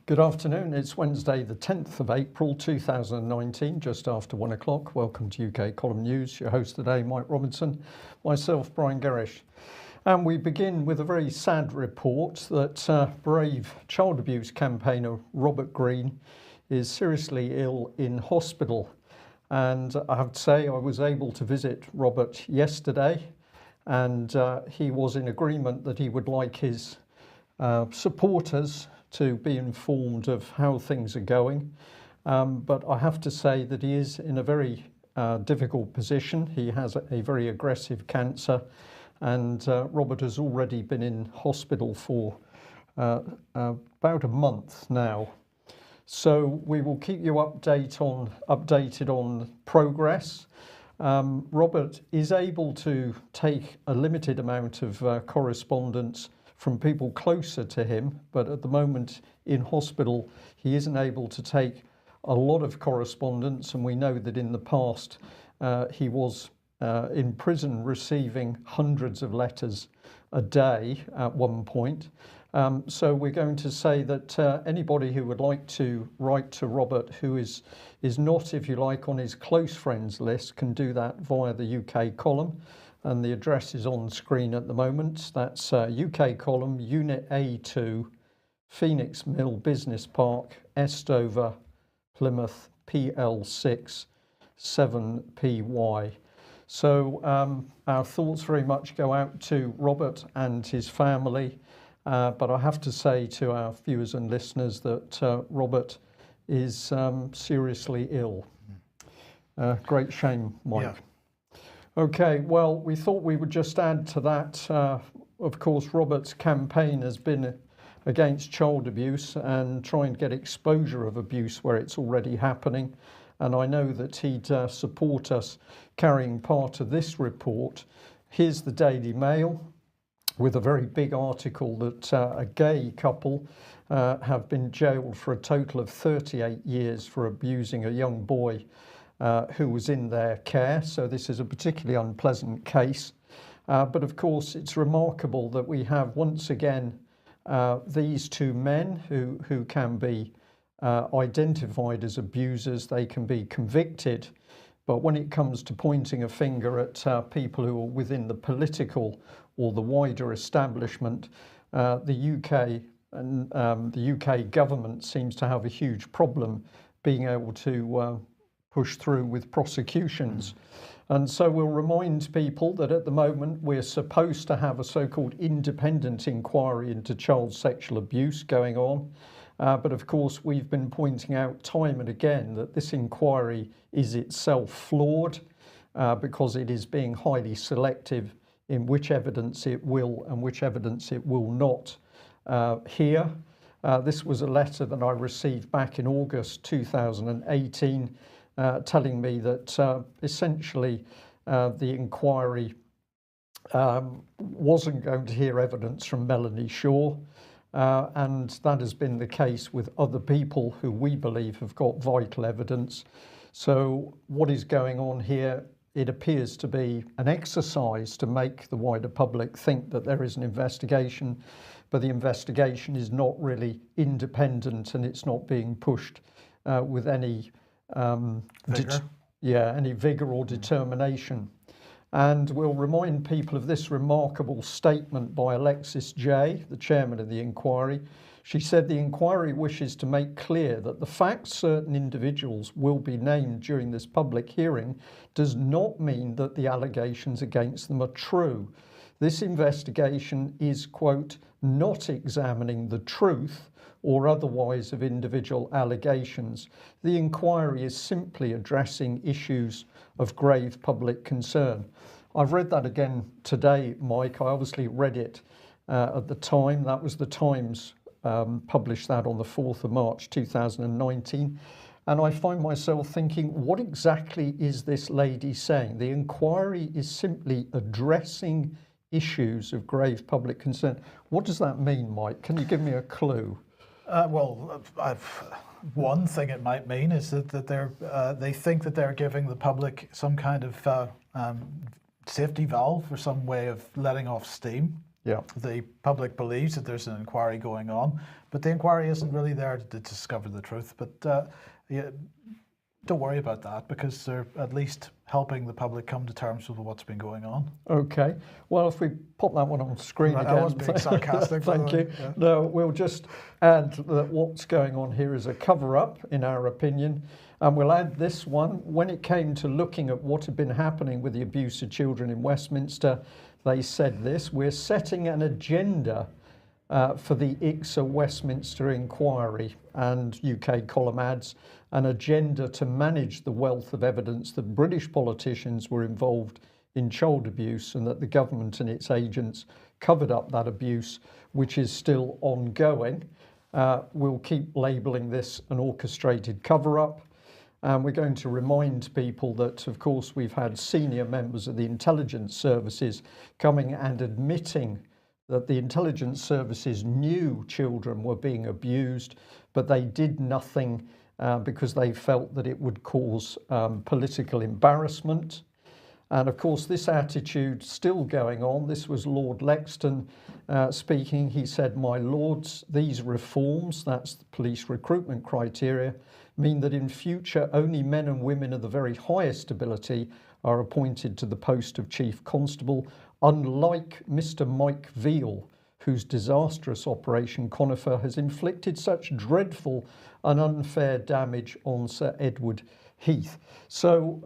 Good afternoon. It's Wednesday, the 10th of April 2019, just after 1 o'clock. Welcome to UK Column News. Your host today, Mike Robinson, myself, Brian Gerrish. And we begin with a very sad report that brave child abuse campaigner Robert Green is seriously ill in hospital. And I have to say, I was able to visit Robert yesterday, and he was in agreement that he would like his supporters to be informed of how things are going. But I have to say that he is in a very difficult position. He has a very aggressive cancer, and Robert has already been in hospital for about a month now. So we will keep you updated on progress. Robert is able to take a limited amount of correspondence from people closer to him, but at the moment in hospital he isn't able to take a lot of correspondence, and we know that in the past he was in prison receiving hundreds of letters a day at one point. So we're going to say that anybody who would like to write to Robert who is not, if you like, on his close friends list can do that via the UK column. And the address is on screen at the moment. That's UK column, Unit A2, Phoenix Mill Business Park, Estover, Plymouth, PL6 7PY. So our thoughts very much go out to Robert and his family. But I have to say to our viewers and listeners that Robert is seriously ill. Great shame, Mike. Yeah. Okay, well, we thought we would just add to that. Of course, Robert's campaign has been against child abuse and try and get exposure of abuse where it's already happening. And I know that he'd support us carrying part of this report. Here's the Daily Mail with a very big article that a gay couple have been jailed for a total of 38 years for abusing a young boy who was in their care. So this is a particularly unpleasant case. But of course, it's remarkable that we have once again these two men who can be identified as abusers. They can be convicted. But when it comes to pointing a finger at people who are within the political or the wider establishment, the UK government seems to have a huge problem being able to push through with prosecutions. And so we'll remind people that at the moment we're supposed to have a so-called independent inquiry into child sexual abuse going on. But of course, we've been pointing out time and again that this inquiry is itself flawed because it is being highly selective in which evidence it will and which evidence it will not hear. This was a letter that I received back in August 2018 telling me that essentially the inquiry wasn't going to hear evidence from Melanie Shaw. And that has been the case with other people who we believe have got vital evidence. So what is going on here? It appears to be an exercise to make the wider public think that there is an investigation, but the investigation is not really independent and it's not being pushed with any vigor or determination. And we'll remind people of this remarkable statement by Alexis Jay, the chairman of the inquiry. She said the inquiry wishes to make clear that the fact certain individuals will be named during this public hearing does not mean that the allegations against them are true. This investigation is, quote, not examining the truth or otherwise of individual allegations. The inquiry is simply addressing issues of grave public concern. I've read that again today, Mike. I obviously read it at the time. That was the Times published that on the 4th of March 2019. And I find myself thinking, what exactly is this lady saying? The inquiry is simply addressing issues of grave public concern. What does that mean, Mike? Can you give me a clue? One thing it might mean is that they think that they're giving the public some kind of safety valve or some way of letting off steam. Yeah. The public believes that there's an inquiry going on, but the inquiry isn't really there to discover the truth. But yeah, don't worry about that, because they're at least helping the public come to terms with what's been going on. Okay. Well, if we pop that one on screen I again. was being sarcastic. Thank you. Yeah. No, we'll just add that what's going on here is a cover-up, in our opinion. And we'll add this one. When it came to looking at what had been happening with the abuse of children in Westminster, they said this: we're setting an agenda for the ICSA Westminster inquiry, and UK column adds, an agenda to manage the wealth of evidence that British politicians were involved in child abuse and that the government and its agents covered up that abuse, which is still ongoing. We'll keep labelling this an orchestrated cover-up. And we're going to remind people that, of course, we've had senior members of the intelligence services coming and admitting that the intelligence services knew children were being abused, but they did nothing because they felt that it would cause political embarrassment. And of course, this attitude still going on. This was Lord Lexton speaking. He said, "My lords, these reforms," that's the police recruitment criteria, "mean that in future only men and women of the very highest ability are appointed to the post of Chief Constable, unlike Mr. Mike Veal, whose disastrous Operation Conifer has inflicted such dreadful and unfair damage on Sir Edward Heath." So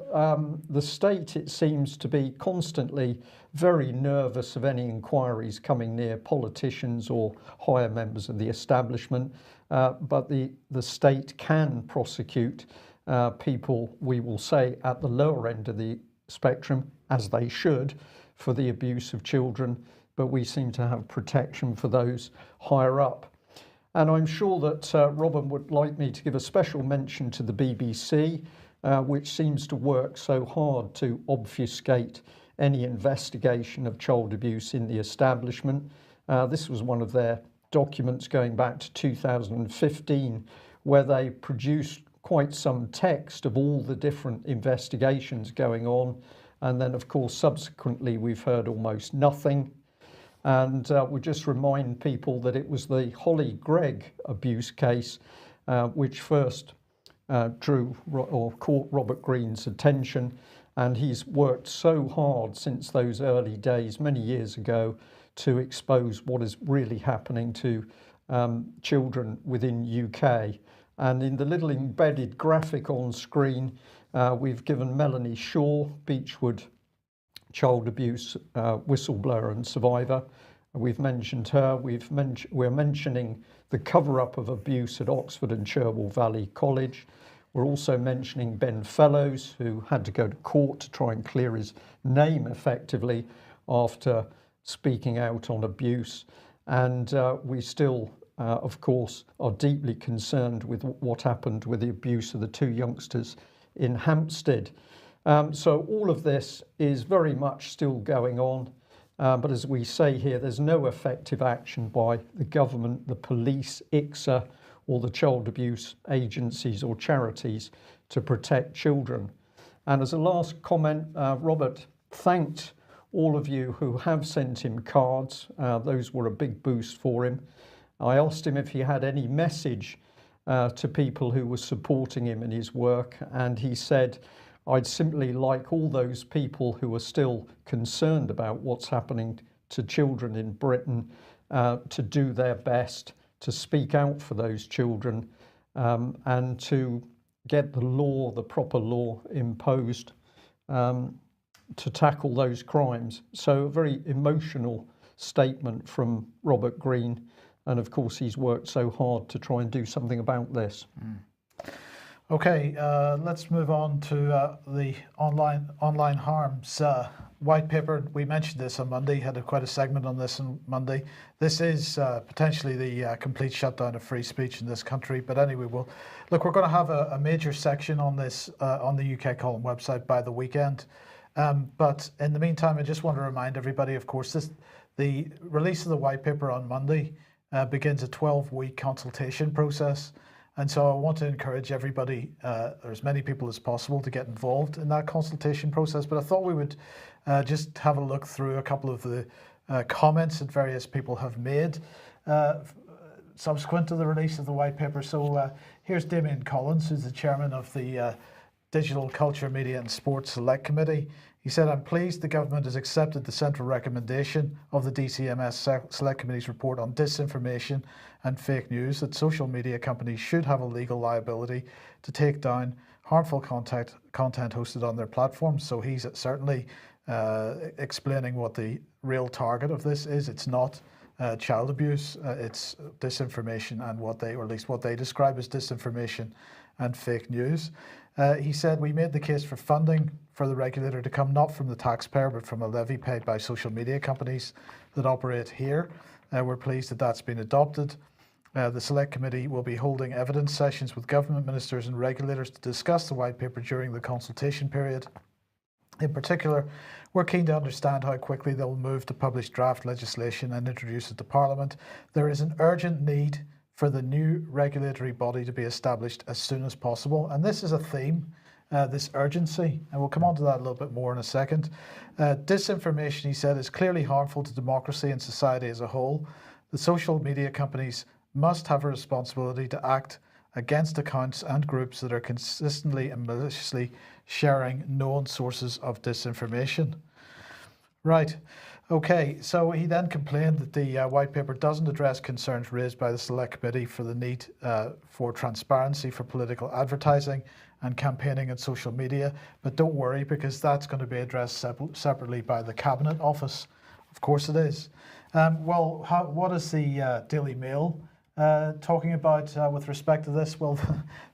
the state, it seems to be constantly very nervous of any inquiries coming near politicians or higher members of the establishment, but the state can prosecute people, we will say, at the lower end of the spectrum, as they should, for the abuse of children, but we seem to have protection for those higher up. And I'm sure that Robin would like me to give a special mention to the BBC, which seems to work so hard to obfuscate any investigation of child abuse in the establishment. This was one of their documents going back to 2015, where they produced quite some text of all the different investigations going on. And then, of course, subsequently, we've heard almost nothing. And we just remind people that it was the Holly Gregg abuse case which first drew or caught Robert Greene's attention. And he's worked so hard since those early days, many years ago, to expose what is really happening to children within UK. And in the little embedded graphic on screen, we've given Melanie Shaw, Beechwood child abuse whistleblower and survivor. We've mentioned her. We're mentioning the cover-up of abuse at Oxford and Cherwell Valley College. We're also mentioning Ben Fellows, who had to go to court to try and clear his name effectively after speaking out on abuse. And we still, of course, are deeply concerned with what happened with the abuse of the two youngsters in Hampstead. So all of this is very much still going on. But as we say here, there's no effective action by the government, the police, ICSA, or the child abuse agencies or charities to protect children. And as a last comment, Robert thanked all of you who have sent him cards. Those were a big boost for him. I asked him if he had any message to people who were supporting him in his work, and he said, "I'd simply like all those people who are still concerned about what's happening to children in Britain to do their best to speak out for those children and to get the law, the proper law imposed to tackle those crimes." So a very emotional statement from Robert Greene. And of course, he's worked so hard to try and do something about this. Okay, let's move on to the online harms white paper. We mentioned this on Monday, had quite a segment on this on Monday. This is potentially the complete shutdown of free speech in this country. But anyway, we're going to have a major section on this on the UK Column website by the weekend. But in the meantime, I just want to remind everybody, of course, the release of the white paper on Monday begins a 12-week consultation process. And so I want to encourage everybody, or as many people as possible, to get involved in that consultation process. But I thought we would just have a look through a couple of the comments that various people have made subsequent to the release of the white paper. So here's Damien Collins, who's the chairman of the Digital Culture, Media and Sports Select Committee. He said, "I'm pleased the government has accepted the central recommendation of the DCMS Select Committee's report on disinformation and fake news that social media companies should have a legal liability to take down harmful content hosted on their platforms." So he's certainly explaining what the real target of this is. It's not child abuse, it's disinformation and or at least what they describe as disinformation and fake news. He said, "We made the case for funding for the regulator to come not from the taxpayer but from a levy paid by social media companies that operate here. We're pleased that that's been adopted. The Select Committee will be holding evidence sessions with government ministers and regulators to discuss the white paper during the consultation period. In particular, we're keen to understand how quickly they'll move to publish draft legislation and introduce it to Parliament. There is an urgent need for the new regulatory body to be established as soon as possible." And this is a theme, this urgency, and we'll come on to that a little bit more in a second. Disinformation, he said, is clearly harmful to democracy and society as a whole. The social media companies must have a responsibility to act against accounts and groups that are consistently and maliciously sharing known sources of disinformation. Right. Okay, so he then complained that the white paper doesn't address concerns raised by the Select Committee for the need for transparency for political advertising and campaigning on social media. But don't worry, because that's going to be addressed separately by the Cabinet Office. Of course it is. What is the Daily Mail talking about with respect to this? Well,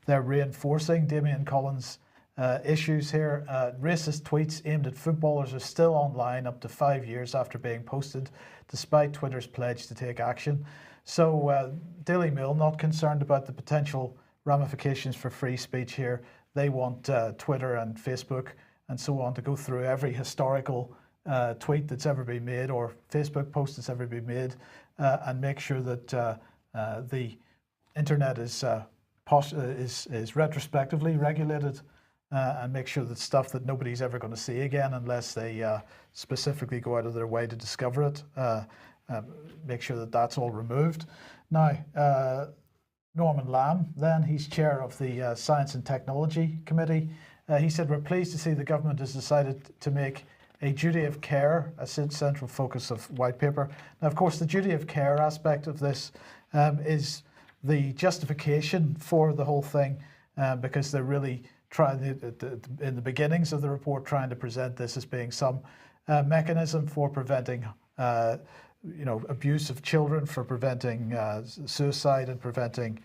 they're reinforcing Damien Collins' issues here. Racist tweets aimed at footballers are still online up to 5 years after being posted, despite Twitter's pledge to take action. So Daily Mail not concerned about the potential ramifications for free speech here. They want Twitter and Facebook and so on to go through every historical tweet that's ever been made or Facebook post that's ever been made and make sure that the internet is retrospectively regulated. And make sure that stuff that nobody's ever going to see again unless they specifically go out of their way to discover it, make sure that that's all removed. Now, Norman Lamb, then, he's chair of the Science and Technology Committee. He said, "We're pleased to see the government has decided to make a duty of care a central focus of white paper." Now, of course, the duty of care aspect of this is the justification for the whole thing because they're really trying in the beginnings of the report trying to present this as being some mechanism for preventing abuse of children, for preventing suicide and preventing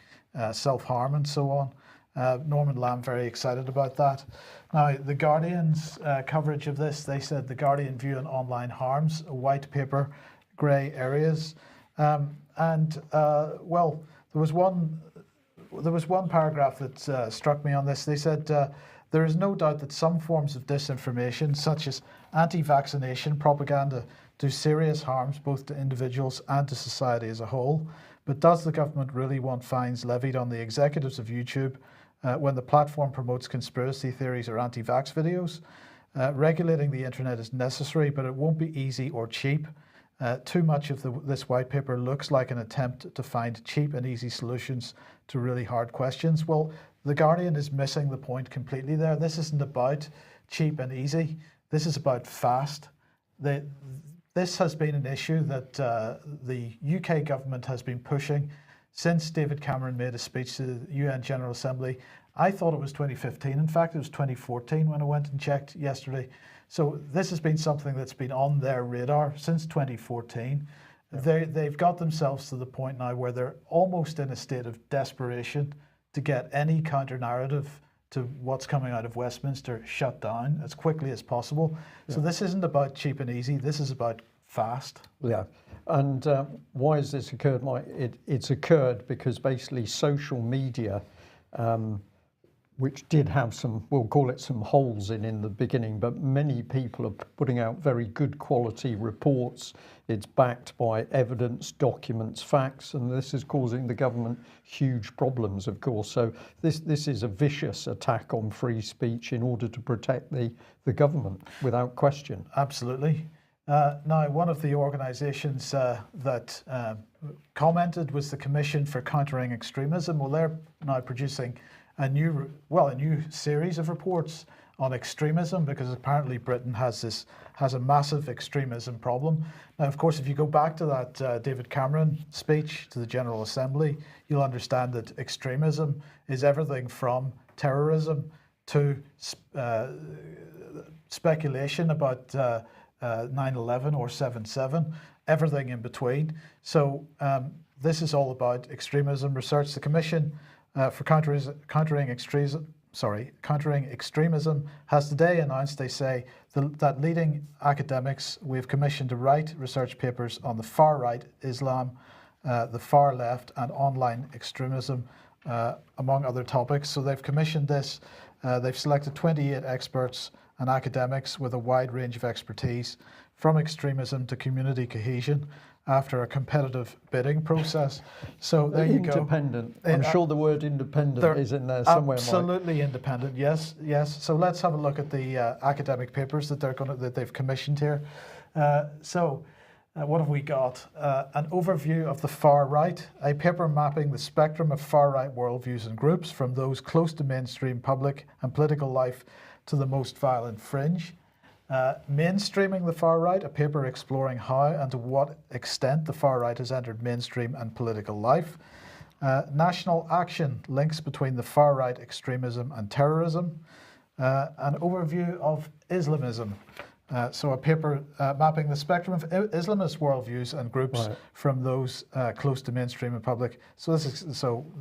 self-harm and so on. Norman Lamb very excited about that. Now, the Guardian's coverage of this, they said the Guardian view on online harms, a white paper, grey areas. There was one paragraph that struck me on this. They said, "There is no doubt that some forms of disinformation, such as anti-vaccination propaganda, do serious harms both to individuals and to society as a whole. But does the government really want fines levied on the executives of YouTube when the platform promotes conspiracy theories or anti-vax videos? Regulating the internet is necessary, but it won't be easy or cheap. Too much of this white paper looks like an attempt to find cheap and easy solutions to really hard questions." Well, The Guardian is missing the point completely there. This isn't about cheap and easy. This is about fast. This has been an issue that the UK government has been pushing since David Cameron made a speech to the UN General Assembly. I thought it was 2015. In fact, it was 2014 when I went and checked yesterday. So this has been something that's been on their radar since 2014. They've got themselves to the point now where they're almost in a state of desperation to get any counter-narrative to what's coming out of Westminster shut down as quickly as possible. Yeah. So this isn't about cheap and easy. This is about fast. Yeah. And why has this occurred, Mike? It's occurred because basically social media, which did have some, we'll call it some holes in the beginning, but many people are putting out very good quality reports. It's backed by evidence, documents, facts, and this is causing the government huge problems, of course. So this is a vicious attack on free speech in order to protect the government, without question. Absolutely. Now, one of the organisations that commented was the Commission for Countering Extremism. Well, they're now producing a new series of reports on extremism, because apparently Britain has a massive extremism problem. Now, of course, if you go back to that David Cameron speech to the General Assembly, you'll understand that extremism is everything from terrorism to speculation about 9/11 or 7/7, everything in between. So this is all about extremism research. The Commission for Countering Extremism has today announced, they say, that leading academics we've commissioned to write research papers on the far right, Islam, the far left, and online extremism, among other topics. So they've commissioned this. They've selected 28 experts and academics with a wide range of expertise, from extremism to community cohesion, after a competitive bidding process. So there you go. Independent. I'm sure the word independent is in there somewhere. Absolutely independent. Yes. So let's have a look at the academic papers that they've commissioned here. What have we got? An overview of the far right, a paper mapping the spectrum of far right worldviews and groups, from those close to mainstream public and political life to the most violent fringe. Mainstreaming the far right, a paper exploring how and to what extent the far right has entered mainstream and political life. National action, links between the far right extremism and terrorism. An overview of Islamism. So a paper mapping the spectrum of Islamist worldviews and groups, from those close to mainstream and public. So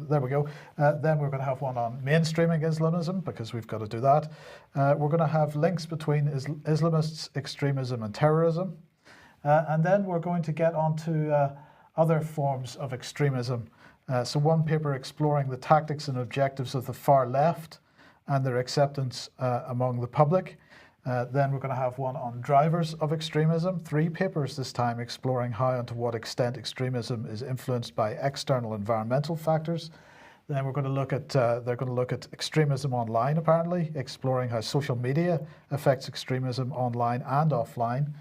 there we go. Then we're going to have one on mainstreaming Islamism, because we've got to do that. We're going to have links between Islamists, extremism, and terrorism. And then we're going to get onto other forms of extremism. So one paper exploring the tactics and objectives of the far left and their acceptance among the public. Then we're going to have one on drivers of extremism. 3 papers this time, exploring how and to what extent extremism is influenced by external environmental factors. Then we're going to look at they're going to look at extremism online, apparently, exploring how social media affects extremism online and offline.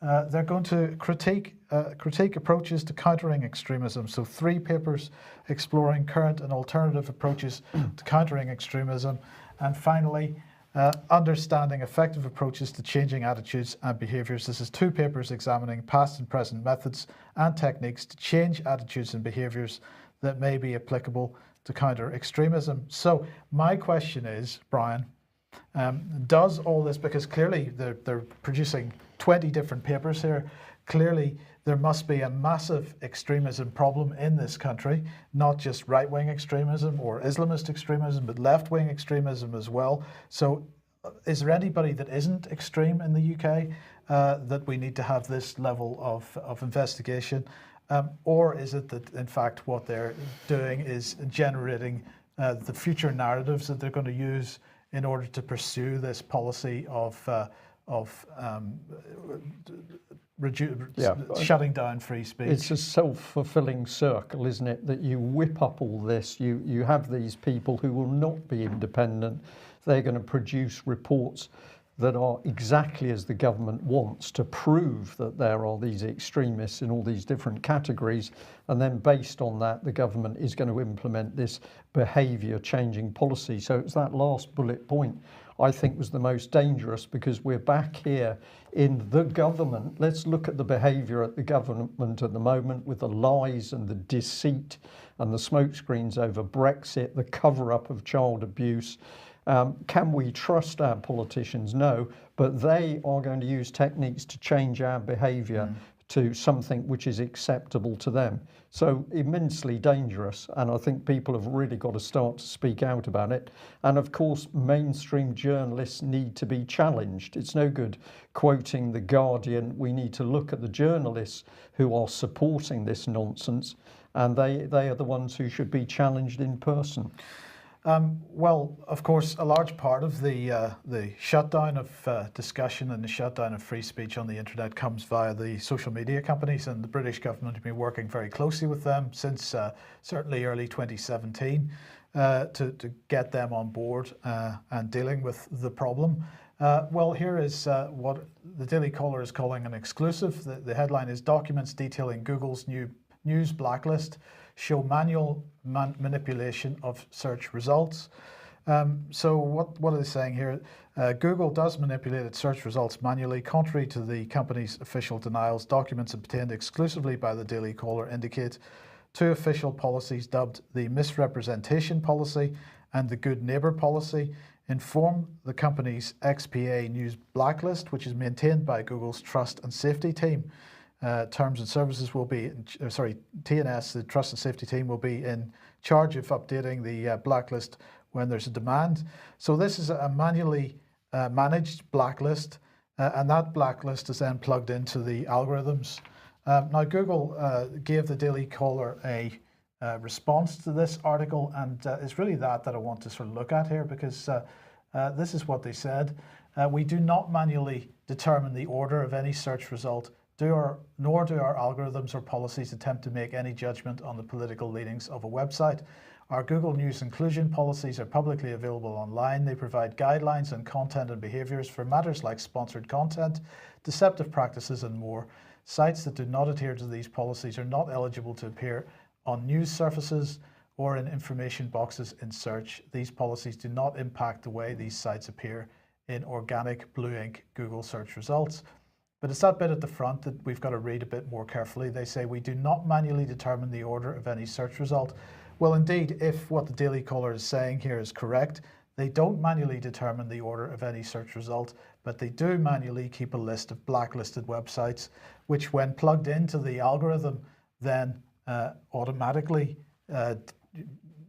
They're going to critique approaches to countering extremism. So 3 papers exploring current and alternative approaches to countering extremism. And finally, understanding effective approaches to changing attitudes and behaviours. This is 2 papers examining past and present methods and techniques to change attitudes and behaviours that may be applicable to counter extremism. So my question is, Brian, does all this, because clearly they're producing 20 different papers here, clearly there must be a massive extremism problem in this country, not just right-wing extremism or Islamist extremism, but left-wing extremism as well. So is there anybody that isn't extreme in the UK that we need to have this level of investigation? Or is it that, in fact, what they're doing is generating the future narratives that they're going to use in order to pursue this policy of shutting down free speech? It's a self-fulfilling circle, isn't it? That you whip up all this, you have these people who will not be independent. They're going to produce reports that are exactly as the government wants, to prove that there are these extremists in all these different categories. And then based on that, the government is going to implement this behaviour changing policy. So it's that last bullet point I think was the most dangerous, because we're back here in the government. Let's look at the behaviour at the government at the moment, with the lies and the deceit and the smokescreens over Brexit, the cover-up of child abuse. Can we trust our politicians? No, but they are going to use techniques to change our behaviour to something which is acceptable to them. So immensely dangerous, and I think people have really got to start to speak out about it. And of course, mainstream journalists need to be challenged. It's no good quoting The Guardian. We need to look at the journalists who are supporting this nonsense, and they are the ones who should be challenged in person. Well, of course, a large part of the shutdown of discussion and the shutdown of free speech on the internet comes via the social media companies, and the British government have been working very closely with them since certainly early 2017 to get them on board and dealing with the problem. Well, here is what the Daily Caller is calling an exclusive. The headline is "Documents detailing Google's new news blacklist show manual manipulation of search results." So what are they saying here? Google does manipulate its search results manually, contrary to the company's official denials. Documents obtained exclusively by the Daily Caller indicate two official policies dubbed the misrepresentation policy and the good neighbor policy inform the company's XPA news blacklist, which is maintained by Google's trust and safety team. Terms and services will be, TNS, the trust and safety team, will be in charge of updating the blacklist when there's a demand. So this is a manually managed blacklist, and that blacklist is then plugged into the algorithms. Now, Google gave the Daily Caller a response to this article, and it's really that I want to sort of look at here, because this is what they said. We do not manually determine the order of any search result, nor do our algorithms or policies attempt to make any judgment on the political leanings of a website. Our Google News inclusion policies are publicly available online. They provide guidelines on content and behaviors for matters like sponsored content, deceptive practices, and more. Sites that do not adhere to these policies are not eligible to appear on news surfaces or in information boxes in search. These policies do not impact the way these sites appear in organic blue ink Google search results. But it's that bit at the front that we've got to read a bit more carefully. They say we do not manually determine the order of any search result. Well, indeed, if what the Daily Caller is saying here is correct, they don't manually determine the order of any search result, but they do manually keep a list of blacklisted websites, which when plugged into the algorithm, then automatically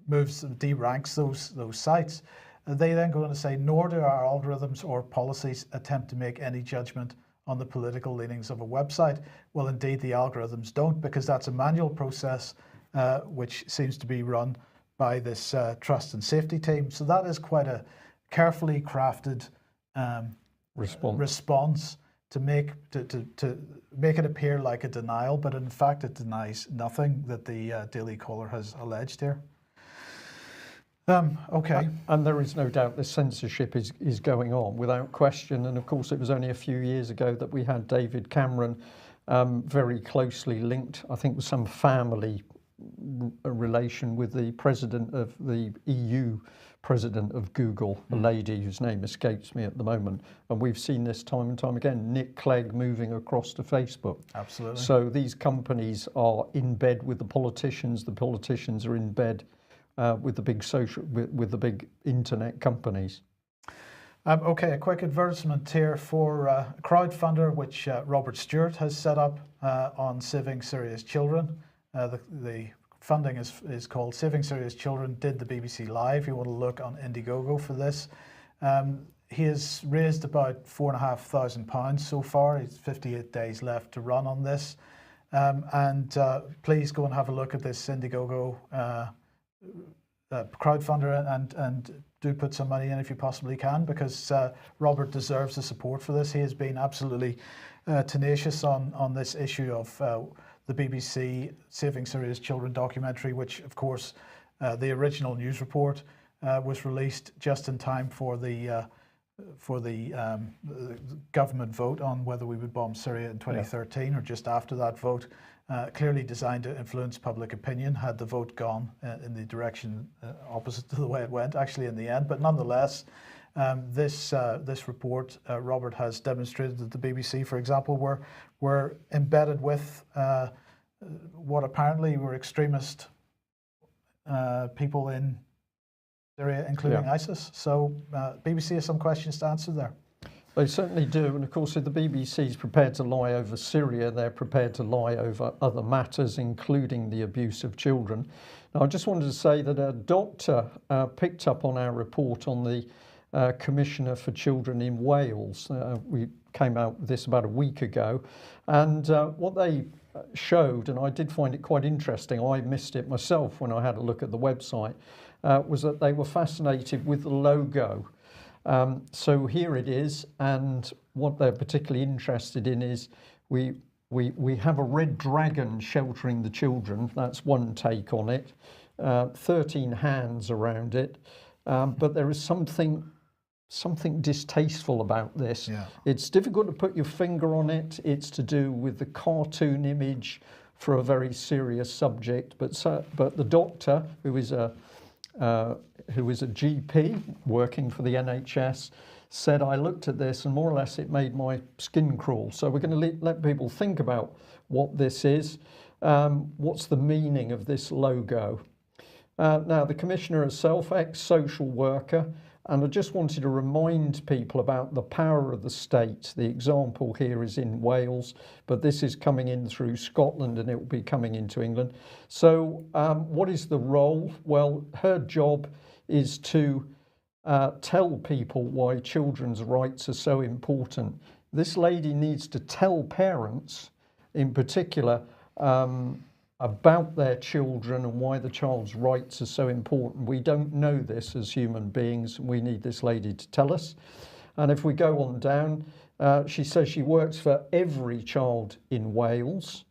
deranks those sites. They then go on to say, nor do our algorithms or policies attempt to make any judgment on the political leanings of a website. Well, indeed, the algorithms don't, because that's a manual process which seems to be run by this trust and safety team. So that is quite a carefully crafted response to make it appear like a denial, but in fact it denies nothing that the Daily Caller has alleged here. Okay. And there is no doubt the censorship is going on without question. And of course, it was only a few years ago that we had David Cameron very closely linked, I think, with some family relation with the president of the EU, president of Google, a lady whose name escapes me at the moment. And we've seen this time and time again, Nick Clegg moving across to Facebook. Absolutely. So these companies are in bed with the politicians are in bed with the big with the big internet companies. Okay, a quick advertisement here for a crowdfunder which Robert Stewart has set up on Saving Syria's Children. The funding is called Saving Syria's Children Did the BBC Live. You want to look on Indiegogo for this. He has raised about £4,500 so far. He's 58 days left to run on this. Please go and have a look at this Indiegogo crowdfunder and do put some money in if you possibly can, because Robert deserves the support for this. He has been absolutely tenacious on this issue of the BBC Saving Syria's Children documentary, which of course the original news report was released just in time for the government vote on whether we would bomb Syria in 2013 or just after that vote. Clearly designed to influence public opinion had the vote gone in the direction opposite to the way it went actually in the end. But nonetheless, this report, Robert has demonstrated that the BBC, for example, were embedded with what apparently were extremist people in Syria, including ISIS. So BBC has some questions to answer there. They certainly do, and of course if the BBC is prepared to lie over Syria, they're prepared to lie over other matters, including the abuse of children. Now I just wanted to say that a doctor picked up on our report on the Commissioner for Children in Wales. We came out with this about a week ago, and what they showed, and I did find it quite interesting, I missed it myself when I had a look at the website, was that they were fascinated with the logo. So here it is, and what they're particularly interested in is we have a red dragon sheltering the children. That's one take on it. 13 hands around it, but there is something something distasteful about this. Yeah. It's difficult to put your finger on it. It's to do with the cartoon image for a very serious subject. But the doctor, who is a GP working for the NHS, said, I looked at this and more or less it made my skin crawl. So we're going to let people think about what this is. What's the meaning of this logo? Now, the Commissioner herself, ex-social worker, and I just wanted to remind people about the power of the state. The example here is in Wales, but this is coming in through Scotland and it will be coming into England. So what is the role? Well, her job is to tell people why children's rights are so important. This lady needs to tell parents, in particular, about their children and why the child's rights are so important. We don't know this as human beings. We need this lady to tell us. And if we go on down, she says she works for every child in Wales.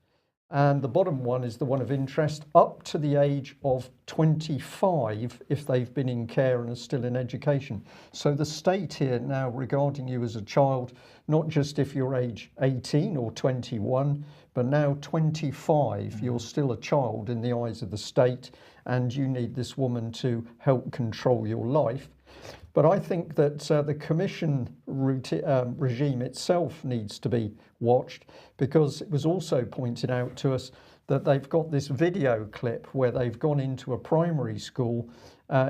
And the bottom one is the one of interest, up to the age of 25 if they've been in care and are still in education. So the state here now regarding you as a child, not just if you're age 18 or 21, but now 25, you're still a child in the eyes of the state, and you need this woman to help control your life. But I think that the commission regime itself needs to be watched, because it was also pointed out to us that they've got this video clip where they've gone into a primary school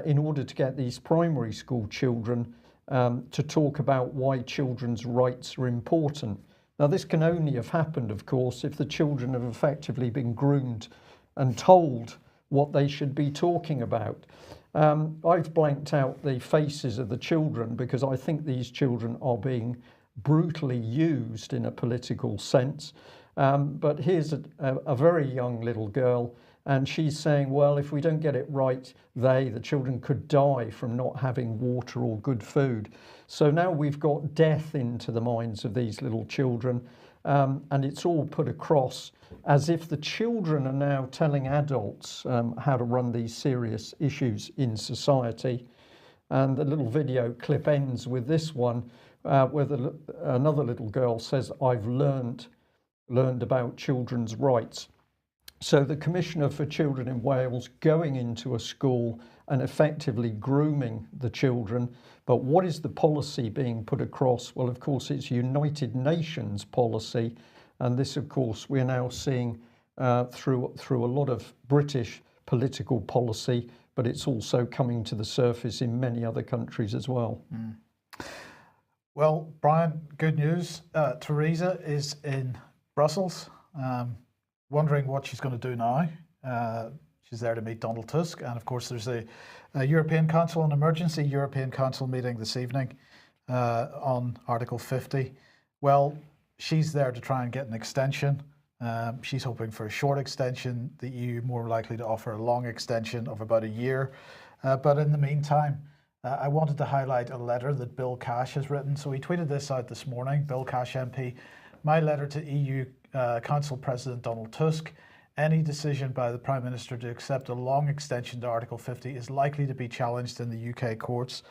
in order to get these primary school children to talk about why children's rights are important. Now, this can only have happened, of course, if the children have effectively been groomed and told what they should be talking about. I've blanked out the faces of the children because I think these children are being brutally used in a political sense. But here's a very young little girl, and she's saying, well, if we don't get it right, the children could die from not having water or good food. So now we've got death into the minds of these little children, and it's all put across as if the children are now telling adults how to run these serious issues in society. And the little video clip ends with this one, where another little girl says, I've learned about children's rights. So the Commissioner for Children in Wales going into a school and effectively grooming the children. But what is the policy being put across? Well, of course, it's United Nations policy. And this, of course, we're now seeing through a lot of British political policy, but it's also coming to the surface in many other countries as well. Mm. Well, Brian, good news. Theresa is in Brussels, wondering what she's going to do now. She's there to meet Donald Tusk. And of course, there's a European Council, an emergency European Council meeting this evening on Article 50. Well, she's there to try and get an extension. She's hoping for a short extension. The EU more likely to offer a long extension of about a year. But in the meantime, I wanted to highlight a letter that Bill Cash has written. So he tweeted this out this morning, Bill Cash MP, my letter to EU Council President Donald Tusk. Any decision by the Prime Minister to accept a long extension to Article 50 is likely to be challenged in the UK courts.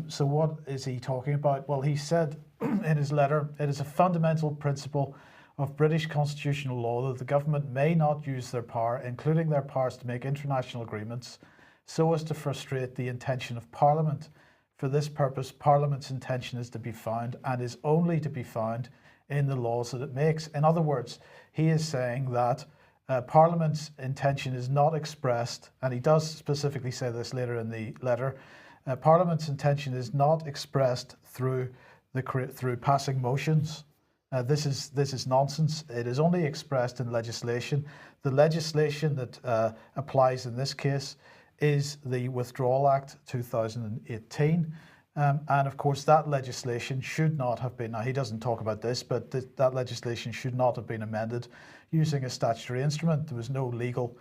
So what is he talking about? Well, he said in his letter, it is a fundamental principle of British constitutional law that the government may not use their power, including their powers to make international agreements, so as to frustrate the intention of Parliament. For this purpose, Parliament's intention is to be found and is only to be found in the laws that it makes. In other words, he is saying that Parliament's intention is not expressed, and he does specifically say this later in the letter, Parliament's intention is not expressed through passing motions. This is nonsense. It is only expressed in legislation. The legislation that applies in this case is the Withdrawal Act 2018. And of course, that legislation should not have been, now he doesn't talk about this, but that legislation should not have been amended using a statutory instrument. There was no legal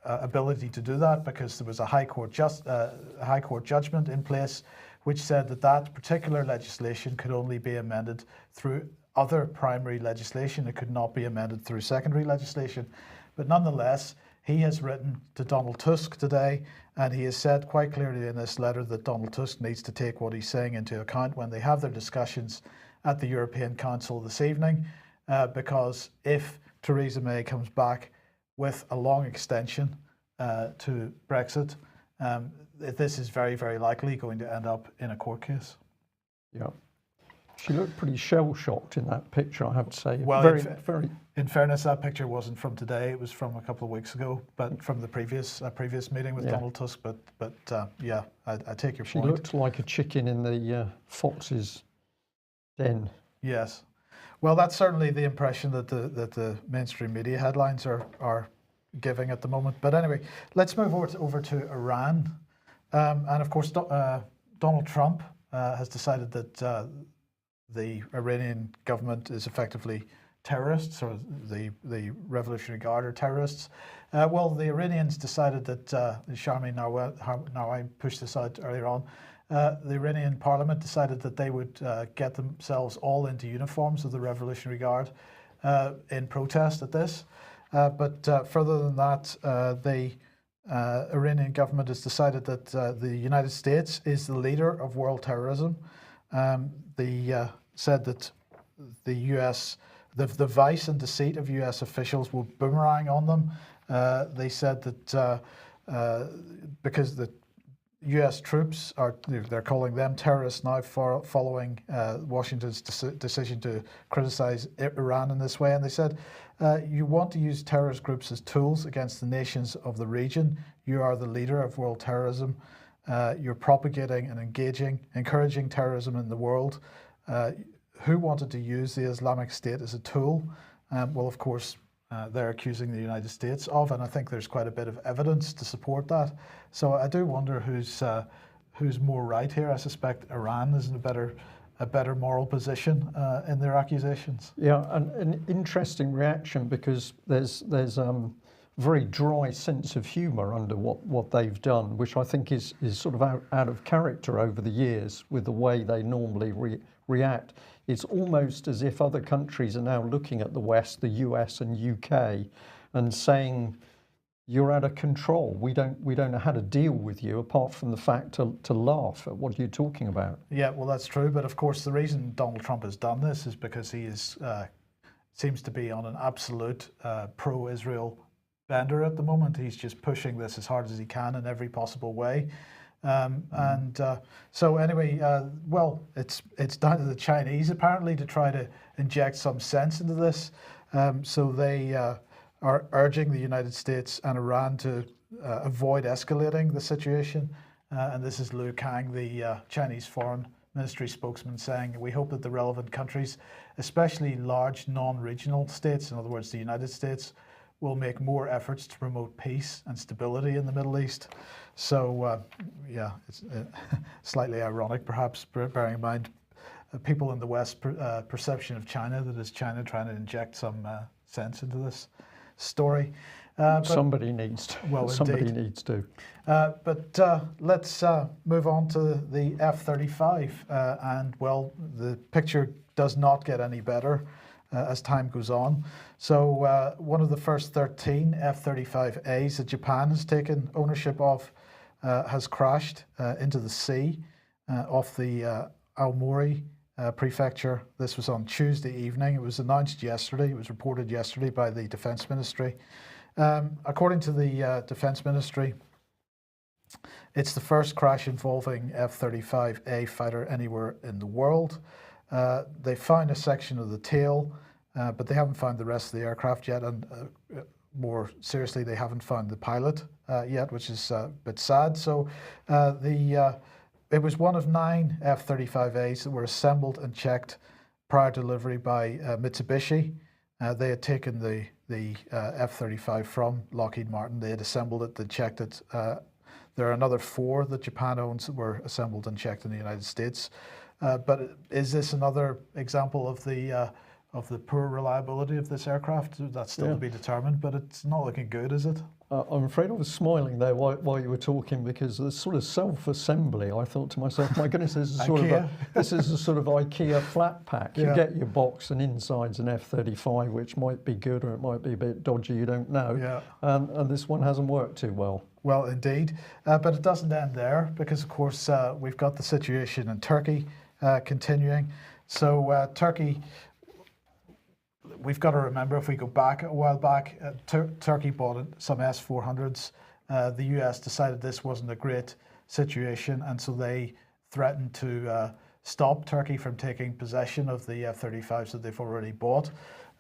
ability to do that because there was a High Court judgment in place which said that that particular legislation could only be amended through other primary legislation. It could not be amended through secondary legislation. But nonetheless, He has written to Donald Tusk today, and he has said quite clearly in this letter that Donald Tusk needs to take what he's saying into account when they have their discussions at the European Council this evening, because if Theresa May comes back with a long extension to Brexit, this is very, very likely going to end up in a court case. Yeah. She looked pretty shell-shocked in that picture, I have to say. Well, very. In fairness, that picture wasn't from today; it was from a couple of weeks ago, but from the previous meeting with Donald Tusk. But yeah, I take your point. She looked like a chicken in the fox's den. Yes, well, that's certainly the impression that the mainstream media headlines are giving at the moment. But anyway, let's move over to Iran, and of course, Donald Trump has decided that the Iranian government is effectively terrorists, or the Revolutionary Guard are terrorists. Well, the Iranians decided that, Sharmi Nawai pushed this out earlier on, the Iranian parliament decided that they would get themselves all into uniforms of the Revolutionary Guard in protest at this. But further than that, the Iranian government has decided that the United States is the leader of world terrorism. They said that the US, the vice and deceit of US officials will boomerang on them. They said that because the US troops they're calling them terrorists now following Washington's decision to criticize Iran in this way. And they said, you want to use terrorist groups as tools against the nations of the region. You are the leader of world terrorism. You're propagating and encouraging terrorism in the world. Who wanted to use the Islamic State as a tool? Well, of course, they're accusing the United States of, and I think there's quite a bit of evidence to support that. So I do wonder who's more right here. I suspect Iran is in a better moral position in their accusations. Yeah, and an interesting reaction, because there's very dry sense of humour under what they've done, which I think is sort of out of character over the years with the way they normally react. It's almost as if other countries are now looking at the West, the US and UK, and saying, you're out of control. We don't know how to deal with you, apart from the fact to laugh at what you're talking about. Yeah, well, that's true. But of course, the reason Donald Trump has done this is because he seems to be on an absolute pro-Israel bender at the moment. He's just pushing this as hard as he can in every possible way. So anyway, well, it's down to the Chinese apparently to try to inject some sense into this. So they are urging the United States and Iran to avoid escalating the situation. And this is Liu Kang, the Chinese Foreign Ministry spokesman, saying, we hope that the relevant countries, especially large non-regional states, in other words, the United States, will make more efforts to promote peace and stability in the Middle East. So, yeah, it's slightly ironic, perhaps, bearing in mind people in the West perception of China, that is China trying to inject some sense into this story. Somebody needs to. Well, somebody indeed. needs to. But let's move on to the F-35. And, well, the picture does not get any better as time goes on. So one of the first 13 F-35As that Japan has taken ownership of has crashed into the sea off the Aomori prefecture. This was on Tuesday evening. It was announced yesterday. It was reported yesterday by the Defense Ministry. According to the Defense Ministry, it's the first crash involving F-35A fighter anywhere in the world. They found a section of the tail, but they haven't found the rest of the aircraft yet. And more seriously, they haven't found the pilot yet, which is a bit sad. So it was one of 9 F-35As that were assembled and checked prior to delivery by Mitsubishi. They had taken the F-35 from Lockheed Martin. They had assembled it, they checked it. There are another 4 that Japan owns that were assembled and checked in the United States. But is this another example of the of the poor reliability of this aircraft. That's still to be determined, but it's not looking good, is it? I'm afraid I was smiling there while you were talking, because the sort of self-assembly, I thought to myself, my goodness, this is a sort of IKEA flat pack. You get your box and inside's an F-35, which might be good or it might be a bit dodgy, you don't know. Yeah. And this one hasn't worked too well. Well, indeed. But it doesn't end there, because, of course, we've got the situation in Turkey continuing. So Turkey, we've got to remember, if we go back a while back, Turkey bought some S-400s. The US decided this wasn't a great situation, and so they threatened to stop Turkey from taking possession of the F-35s that they've already bought.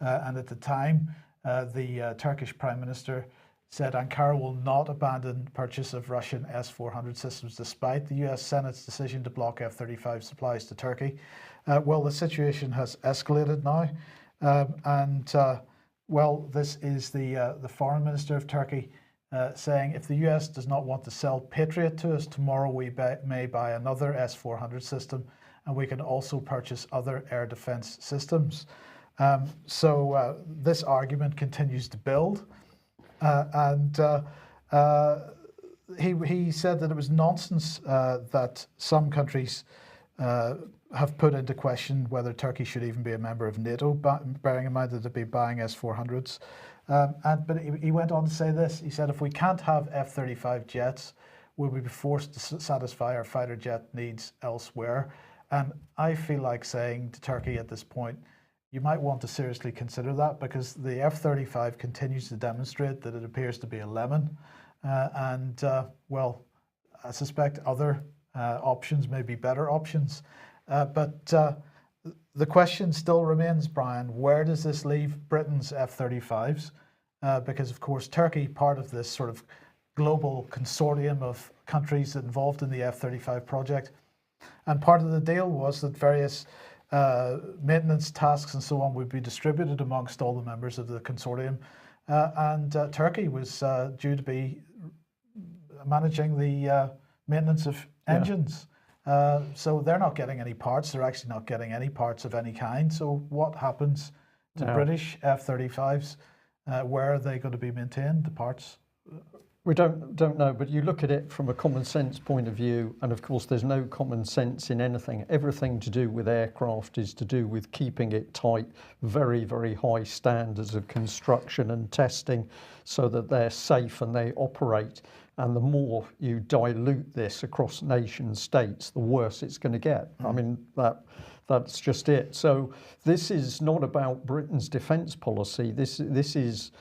And at the time, the Turkish Prime Minister said Ankara will not abandon purchase of Russian S-400 systems despite the US Senate's decision to block F-35 supplies to Turkey. Well, the situation has escalated now. Well, this is the foreign minister of Turkey saying, if the US does not want to sell Patriot to us, tomorrow we may buy another S-400 system, and we can also purchase other air defense systems. So this argument continues to build. He said that it was nonsense that some countries have put into question whether Turkey should even be a member of NATO, bearing in mind that they'd be buying S-400s. But he went on to say this. He said, if we can't have F-35 jets, we'll be forced to satisfy our fighter jet needs elsewhere. And I feel like saying to Turkey at this point, you might want to seriously consider that, because the F-35 continues to demonstrate that it appears to be a lemon. Well, I suspect other options may be better options. But the question still remains, Brian, where does this leave Britain's F-35s? Because, of course, Turkey, part of this sort of global consortium of countries involved in the F-35 project. And part of the deal was that various maintenance tasks and so on would be distributed amongst all the members of the consortium. Turkey was due to be managing the maintenance of engines. So they're not getting any parts. They're actually not getting any parts of any kind. So what happens to British F-35s? Where are they going to be maintained, the parts? We don't know, but you look at it from a common sense point of view, and of course there's no common sense in anything. Everything to do with aircraft is to do with keeping it tight, very, very high standards of construction and testing so that they're safe and they operate. And the more you dilute this across nation states, the worse it's going to get. I mean, that's just it. So this is not about Britain's defence policy. This is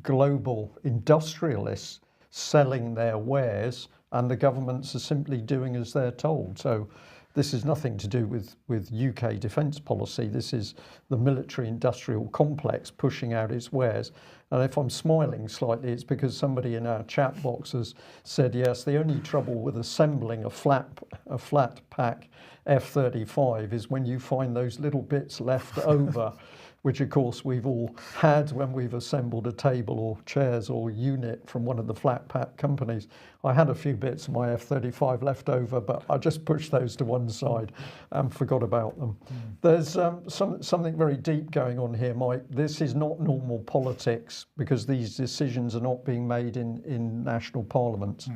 global industrialists selling their wares, and the governments are simply doing as they're told. So this is nothing to do with UK defence policy. This is the military industrial complex pushing out its wares. And if I'm smiling slightly, it's because somebody in our chat box has said, yes, the only trouble with assembling a flat pack F-35 is when you find those little bits left over, which of course we've all had when we've assembled a table or chairs or unit from one of the flat pack companies. I had a few bits of my F-35 left over, but I just pushed those to one side and forgot about them. There's something very deep going on here, Mike. This is not normal politics, because these decisions are not being made in national parliaments.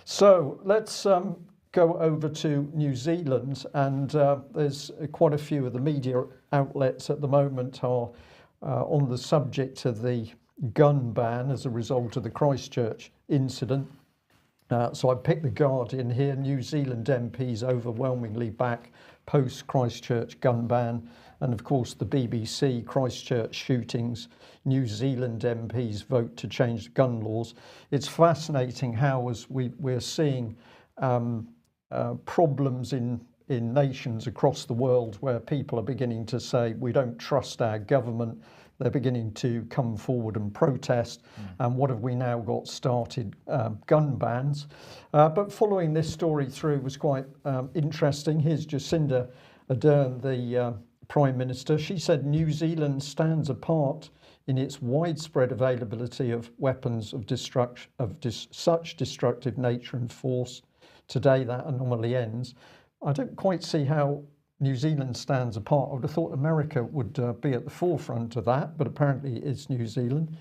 So let's go over to New Zealand, and there's quite a few of the media outlets at the moment are on the subject of the gun ban as a result of the Christchurch incident. So I picked The Guardian here. New Zealand MPs overwhelmingly back post-Christchurch gun ban. And of course the BBC, Christchurch shootings, New Zealand MPs vote to change gun laws. It's fascinating how, as we're seeing problems in nations across the world where people are beginning to say, we don't trust our government. They're beginning to come forward and protest. And what have we now got started? Gun bans. But following this story through was quite interesting. Here's Jacinda Ardern, the Prime Minister. She said New Zealand stands apart in its widespread availability of weapons of such destructive nature and force. Today that anomaly ends. I don't quite see how New Zealand stands apart. I would have thought America would be at the forefront of that, but apparently it's New Zealand.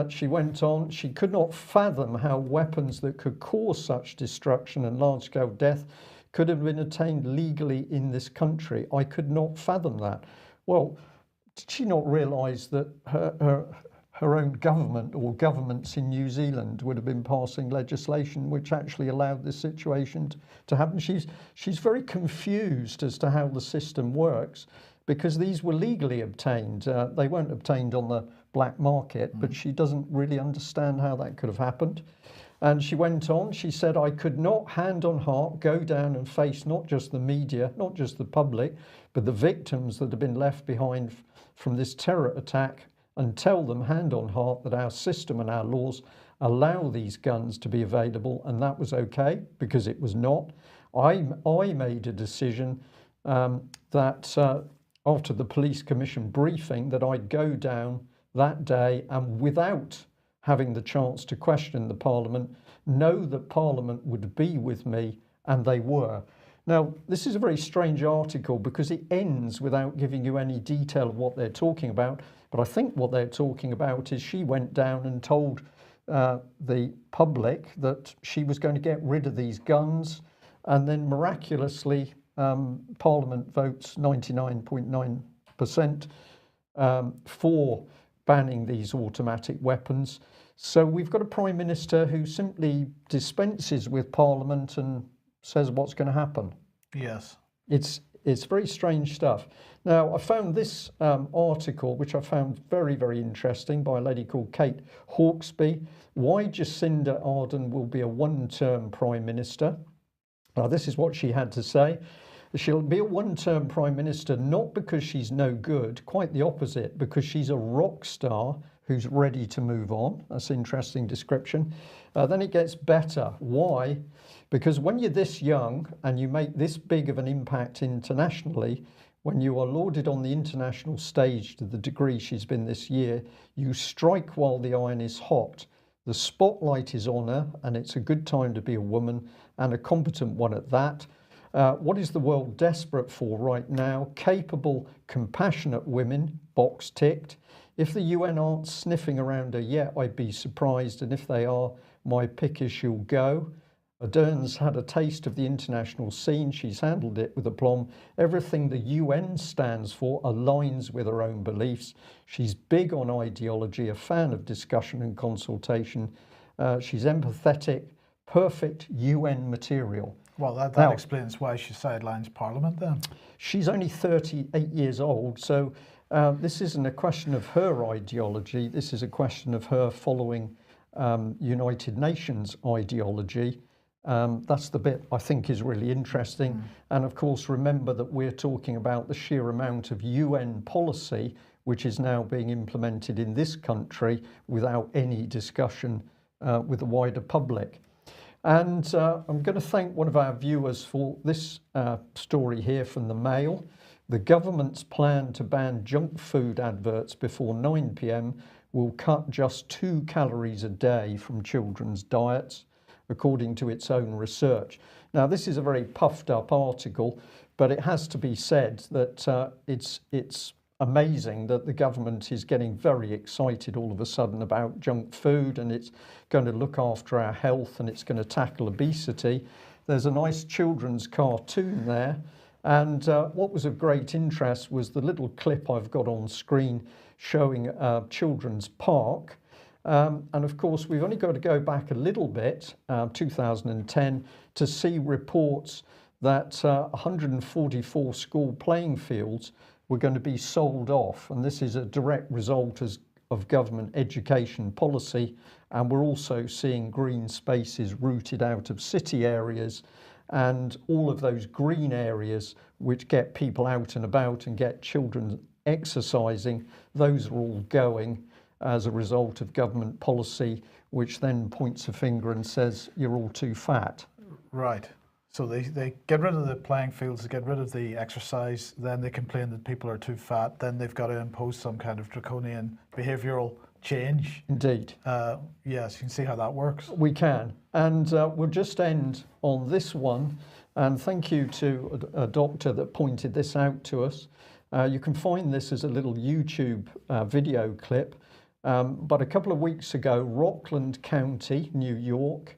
She went on, she could not fathom how weapons that could cause such destruction and large-scale death could have been obtained legally in this country. I could not fathom that. Well, did she not realise that her own government or governments in New Zealand would have been passing legislation which actually allowed this situation to happen? She's very confused as to how the system works, because these were legally obtained. They weren't obtained on the black market, but she doesn't really understand how that could have happened. And she went on, she said, I could not, hand on heart, go down and face not just the media, not just the public, but the victims that have been left behind from this terror attack, and tell them, hand on heart, that our system and our laws allow these guns to be available, and that was okay, because it was not. I made a decision that after the police commission briefing, that I'd go down that day and, without having the chance to question the Parliament, know that Parliament would be with me, and they were. Now, this is a very strange article because it ends without giving you any detail of what they're talking about, but I think what they're talking about is she went down and told the public that she was going to get rid of these guns, and then miraculously Parliament votes 99.9% for banning these automatic weapons. So we've got a Prime Minister who simply dispenses with Parliament and says what's going to happen. Yes. It's very strange stuff. Now, I found this article, which I found very, very interesting, by a lady called Kate Hawkesby. Why Jacinda Ardern will be a one-term Prime Minister. Now, this is what she had to say. She'll be a one-term Prime Minister not because she's no good, quite the opposite, because she's a rock star who's ready to move on. That's an interesting description. Then it gets better. Why? Because when you're this young and you make this big of an impact internationally, when you are lauded on the international stage to the degree she's been this year, you strike while the iron is hot. The spotlight is on her, and it's a good time to be a woman, and a competent one at that. What is the world desperate for right now? Capable, compassionate women, box ticked. If the UN aren't sniffing around her yet, I'd be surprised, and if they are, my pick is she'll go. Ardern's had a taste of the international scene. She's handled it with aplomb. Everything the UN stands for aligns with her own beliefs. She's big on ideology, a fan of discussion and consultation. She's empathetic, perfect UN material. Well, that explains why she sidelines Parliament then. She's only 38 years old, so this isn't a question of her ideology. This is a question of her following United Nations ideology. That's the bit I think is really interesting. And of course, remember that we're talking about the sheer amount of UN policy which is now being implemented in this country without any discussion with the wider public. And I'm going to thank one of our viewers for this story here from the Mail. The government's plan to ban junk food adverts before 9 p.m. will cut just 2 calories a day from children's diets, according to its own research. Now, this is a very puffed up article, but it has to be said that it's amazing that the government is getting very excited all of a sudden about junk food, and it's going to look after our health, and it's going to tackle obesity. There's a nice children's cartoon there, and what was of great interest was the little clip I've got on screen showing a children's park. And of course, we've only got to go back a little bit, 2010, to see reports that 144 school playing fields were going to be sold off. And this is a direct result of government education policy. And we're also seeing green spaces rooted out of city areas, and all of those green areas which get people out and about and get children exercising, those are all going as a result of government policy, which then points a finger and says, you're all too fat. Right. So they get rid of the playing fields, they get rid of the exercise, then they complain that people are too fat, then they've got to impose some kind of draconian behavioural change. Indeed. Yes, you can see how that works. We can. And we'll just end on this one. And thank you to a doctor that pointed this out to us. You can find this as a little YouTube video clip. But a couple of weeks ago, Rockland County, New York,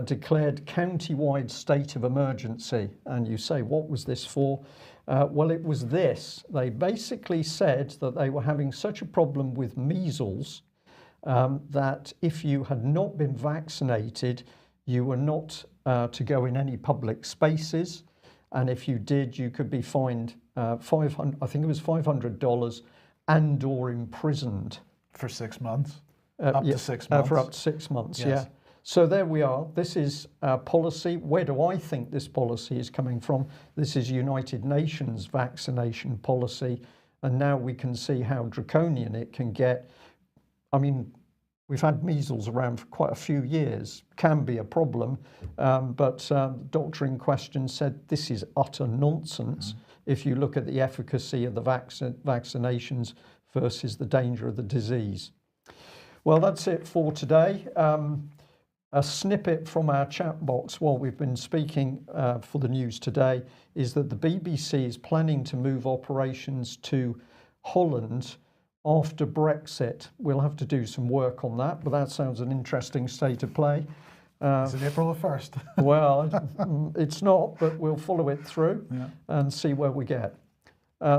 declared county-wide state of emergency. And you say, what was this for? Well, it was this. They basically said that they were having such a problem with measles that if you had not been vaccinated, you were not to go in any public spaces. And if you did, you could be fined $500, I think it was $500 and or imprisoned. For 6 months? Up to 6 months? For up to 6 months, yes. Yeah. So there we are. This is policy. Where do I think this policy is coming from? This is United Nations vaccination policy. And now we can see how draconian it can get. I mean, we've had measles around for quite a few years, can be a problem, but the doctor in question said this is utter nonsense if you look at the efficacy of the vaccinations versus the danger of the disease. Well, that's it for today. A snippet from our chat box while we've been speaking for the news today is that the BBC is planning to move operations to Holland after Brexit. We'll have to do some work on that, but that sounds an interesting state of play. Is it April the 1st? Well, it's not, but we'll follow it through and see where we get.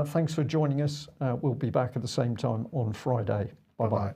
Thanks for joining us. We'll be back at the same time on Friday. Bye-bye.